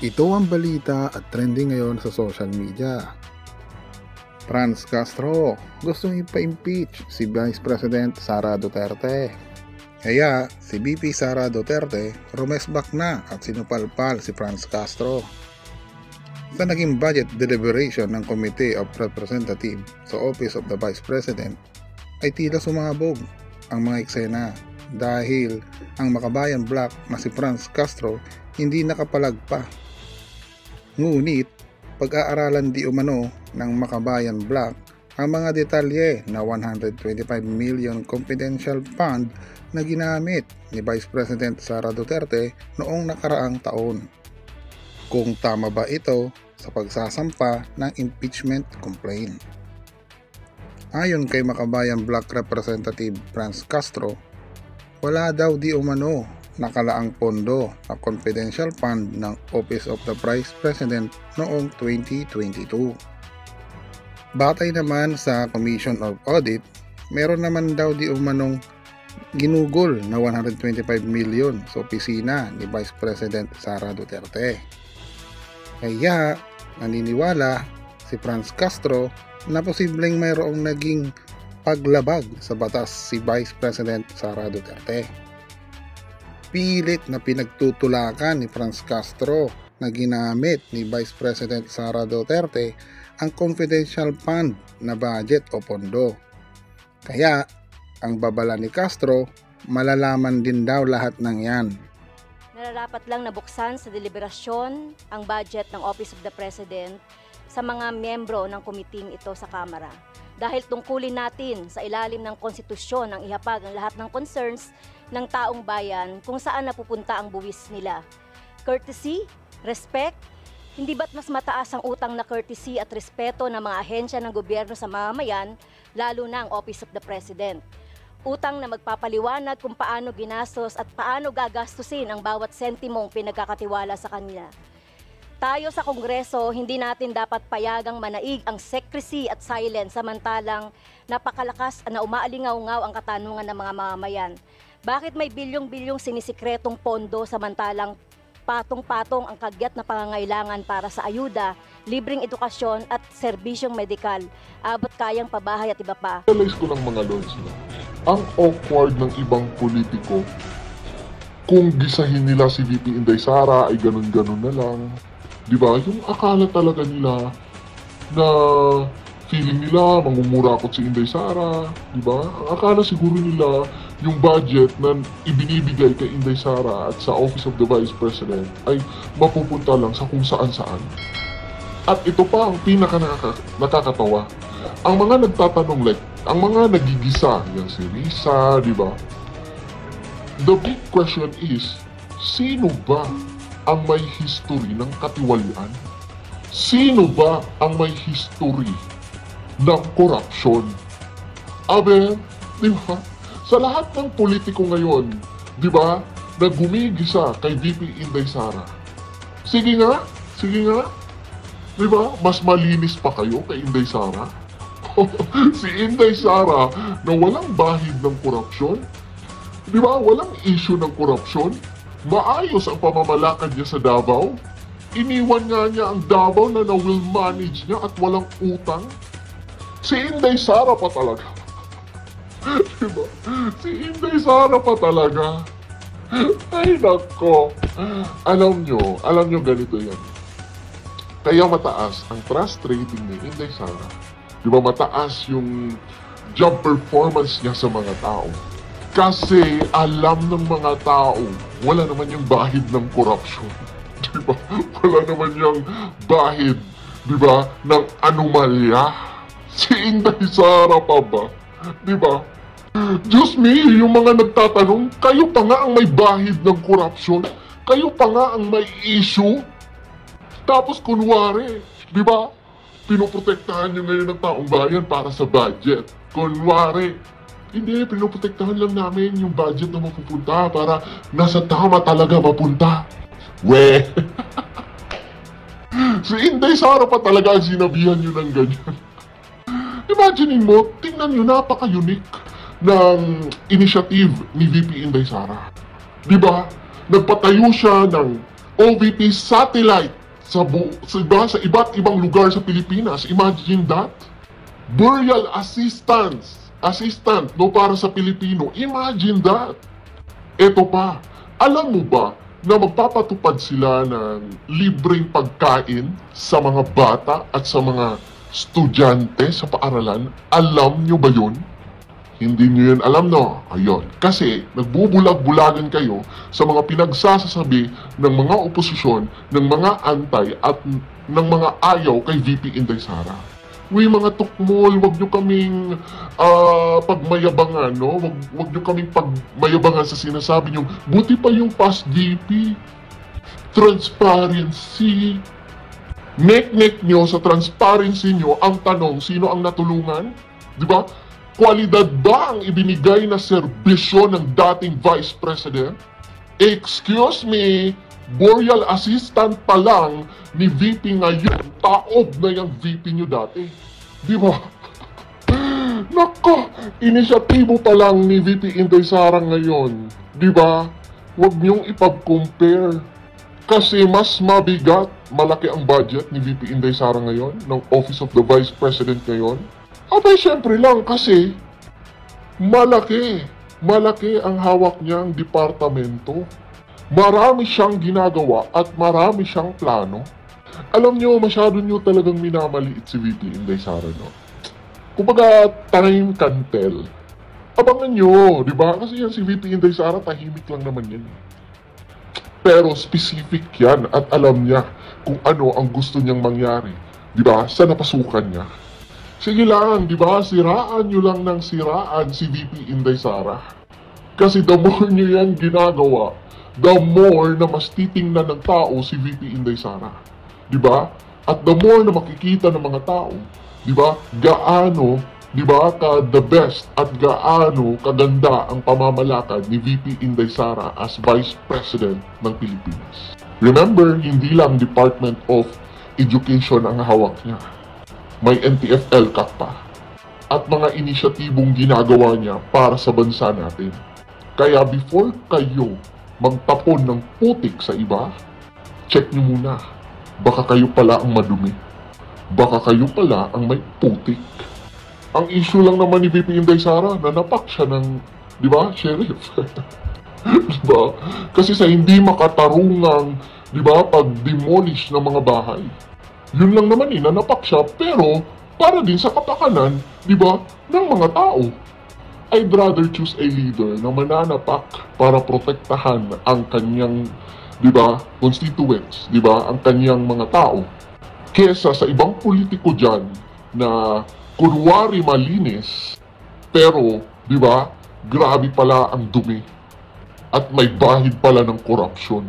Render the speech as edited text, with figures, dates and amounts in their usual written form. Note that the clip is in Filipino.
Ito ang balita at trending ngayon sa social media. Franz Castro gustong ipa-impeach si Vice President Sara Duterte. Kaya si VP Sara Duterte rumesbak na at sinupalpal si Franz Castro. Sa naging budget deliberation ng Committee of Representatives sa Office of the Vice President ay tila sumabog ang mga eksena dahil ang makabayan bloc na si Franz Castro hindi nakapalagpa. Ngunit pag-aaralan di umano ng makabayan bloc ang mga detalye na 125 million confidential fund na ginamit ni Vice President Sara Duterte noong nakaraang taon. Kung tama ba ito sa pagsasampa ng impeachment complaint. Ayon kay makabayan bloc representative Franz Castro, wala daw di umano nakalaang pondo na confidential fund ng Office of the Vice President noong 2022. Batay naman sa Commission of Audit, meron naman daw di umanong ginugol na 125 million sa opisina ni Vice President Sara Duterte. Kaya naniniwala si Franz Castro na posibleng mayroong naging paglabag sa batas si Vice President Sara Duterte. Pilit na pinagtutulakan ni Franz Castro na ginamit ni Vice President Sara Duterte ang confidential fund na budget o pondo. Kaya ang babala ni Castro, malalaman din daw lahat ng yan. Nararapat lang nabuksan sa deliberasyon ang budget ng Office of the President sa mga miyembro ng komiting ito sa Kamara. Dahil tungkulin natin sa ilalim ng konstitusyon ang ihapag ang lahat ng concerns ng taong bayan kung saan napupunta ang buwis nila. Courtesy, respect, hindi ba't mas mataas ang utang na courtesy at respeto ng mga ahensya ng gobyerno sa mamamayan, lalo na ang Office of the President? Utang na magpapaliwanag kung paano ginastos at paano gagastusin ang bawat sentimong pinagkakatiwala sa kanila. Tayo sa Kongreso, hindi natin dapat payagang manaig ang secrecy at silence samantalang napakalakas na umaalingaw-ngaw ang katanungan ng mga mamamayan. Bakit may bilyong-bilyong sinisikretong pondo samantalang patong-patong ang kagyat na pangangailangan para sa ayuda, libreng edukasyon at serbisyong medikal, abot kayang pabahay at iba pa? Realize ko ng mga lords na ang awkward ng ibang politiko kung gisahin nila si VP Inday Sara ay ganun-ganun na lang. Diba? Yung akala talaga nila na feeling nila mangumurakot si Inday Sara. Diba? Ang akala siguro nila yung budget na ibinibigay kay Inday Sara at sa Office of the Vice President ay mapupunta lang sa kung saan-saan. At ito pa ang nakakatawa. Ang mga nagtatanong ang mga nagigisa, yan si Risa, diba? The big question is, sino ba ang may history ng katiwalian? Sino ba ang may history ng korupsyon? Abe, di ba? Sa lahat ng politiko ngayon, di ba, na gumigisa kay VP Inday Sara. Sige nga, di ba, mas malinis pa kayo kay Inday Sara? Si Inday Sara na walang bahid ng korupsyon, di ba, walang issue ng korupsyon, maayos ang pamamalakad niya sa Davao. Iniwan nga niya ang Davao na will manage niya at walang utang. Si Inday Sara pa talaga. Diba? Si Inday Sara pa talaga. Ay nako. Alam nyo ganito yan. Kaya mataas ang trust rating ni Inday Sara. Diba mataas yung job performance niya sa mga tao. Kasi alam ng mga tao, wala naman yung bahid ng korupsyon. Diba? Wala naman yung bahid, diba, ng anomalya. Si Inday Sara pa ba? Diba? Diyos me, yung mga nagtatanong, kayo pa nga ang may bahid ng korupsyon. Kayo pa nga ang may issue. Tapos kunwari, diba, pinoprotektahan nyo ngayon ng taong bayan para sa budget. Kunwari, hindi, pinoprotektahan lang namin yung budget na mapupunta para nasa tama talaga mapunta. We! Si Inday Sara pa talaga ang sinabihan nyo ng ganyan. Imagine mo, tingnan nyo, napaka-unique ng initiative ni VP Inday Sara. Diba? Nagpatayo siya ng OVP satellite sa iba't ibang lugar sa Pilipinas. Imagine that. Burial assistant no, para sa Pilipino. Imagine that. Ito pa, alam mo ba na magpapatupad sila ng libreng pagkain sa mga bata at sa mga estudyante sa paaralan? Alam nyo ba yun? Hindi nyo yun alam, no? Ayun. Kasi nagbubulag-bulagan kayo sa mga pinagsasasabi ng mga oposisyon, ng mga antay at ng mga ayaw kay VP Inday Sara. Uy, mga tukmol, wag nyo kaming pagmayabangan, no? Wag nyo kaming pagmayabangan sa sinasabi nyo. Buti pa yung past VP. Transparency. Nek-nek nyo sa transparency nyo ang tanong, sino ang natulungan? Di ba? Kwalidad ba ang ibinigay na serbisyo ng dating Vice President? Excuse me, burial assistant pa lang ni VP ngayon, taob na yung VP nyo dati. Di ba? Nako, inisyatibo pa lang ni VP Inday Sara ngayon. Di ba? Huwag niyong ipag-compare. Kasi mas mabigat, malaki ang budget ni VP Inday Sara ngayon, ng Office of the Vice President ngayon. Abay, syempre lang kasi malaki ang hawak niyang departamento. Marami siyang ginagawa at marami siyang plano. Alam niyo, masyado niyo talagang minamaliit si VP Inday Sara, no? Kumbaga, time can tell. Abangan niyo, di ba? Kasi yan si VP Inday Sara, tahimik lang naman yan. Pero specific yan at alam niya kung ano ang gusto niyang mangyari. Di ba? Sa napasukan niya. Sige lang, di ba? Siraan nyo lang ng siraan si VP Inday Sara. Kasi the more nyo yan ginagawa, the more na mas titingnan ng tao si VP Inday Sara. Di ba? At the more na makikita ng mga tao, di ba? Gaano, di ba, ka the best at gaano kaganda ang pamamalakad ni VP Inday Sara as Vice President ng Pilipinas. Remember, hindi lang Department of Education ang hawak niya. May NTFL ka pa at mga inisyatibong ginagawa niya para sa bansa natin. Kaya before kayo magtapon ng putik sa iba, check nyo muna. Baka kayo pala ang madumi. Baka kayo pala ang may putik. Ang issue lang naman ni VP Inday Sara, nanapak siya ng, di ba, sheriff. Di ba? Kasi sa hindi makatarungang, di ba, pag-demolish ng mga bahay. Yun lang naman nanapak siya, pero para din sa kapakanan, di ba, ng mga tao. I'd rather choose a leader na mananapak para protektahan ang kanyang, di ba, constituents, di ba, ang kanyang mga tao, kesa sa ibang politiko dyan na kunwari malinis, pero, di ba, grabe pala ang dumi at may bahid pala ng korupsyon.